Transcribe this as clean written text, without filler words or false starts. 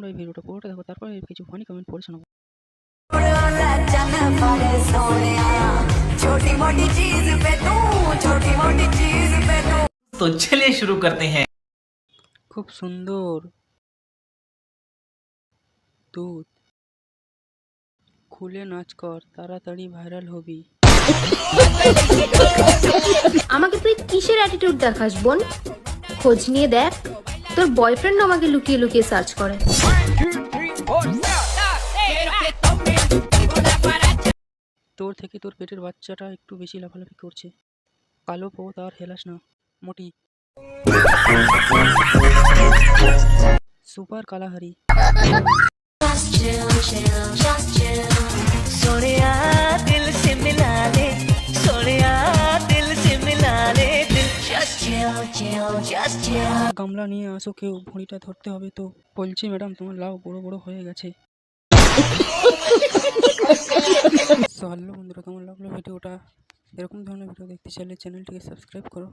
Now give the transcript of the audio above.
তোমরা এই ভিডিওটা পুরোটা দেখো, তারপরে কিছু ফানি কমেন্ট পড়ে শোনাবো। तो चलिए शुरू करते हैं। খুব সুন্দর দুধ, খুলে নাচ কর, তাড়াতাড়ি ভাইরাল হবি। আমাকে তুই কিসের অ্যাটিটিউড দেখাস বোন? খোঁজ নিয়ে দেখ, তোর বয়ফ্রেন্ড আমাকে লুকিয়ে লুকিয়ে সার্চ করে। তোর থেকে তোর পেটের বাচ্চাটা একটু বেশি লাফালাফি করছে। কালো পথ আর হেলাস না মোটি। Super Kalahari. सोनिया दिल से मिला ले, सोनिया दिल से मिला ले दिल। Just chill, chill, just chill. গামলা নিয়ে আসো কেউ, ভুঁড়িটা ধরতে হবে তো। বলছি ম্যাডাম, তোমার লাউ বড় বড় হয়ে গেছে। সো হ্যালো বন্ধুরা, কেমন লাগলো ভিডিওটা? এরকম ধরনের ভিডিও দেখতে চাইলে চ্যানেলটিকে সাবস্ক্রাইব করো।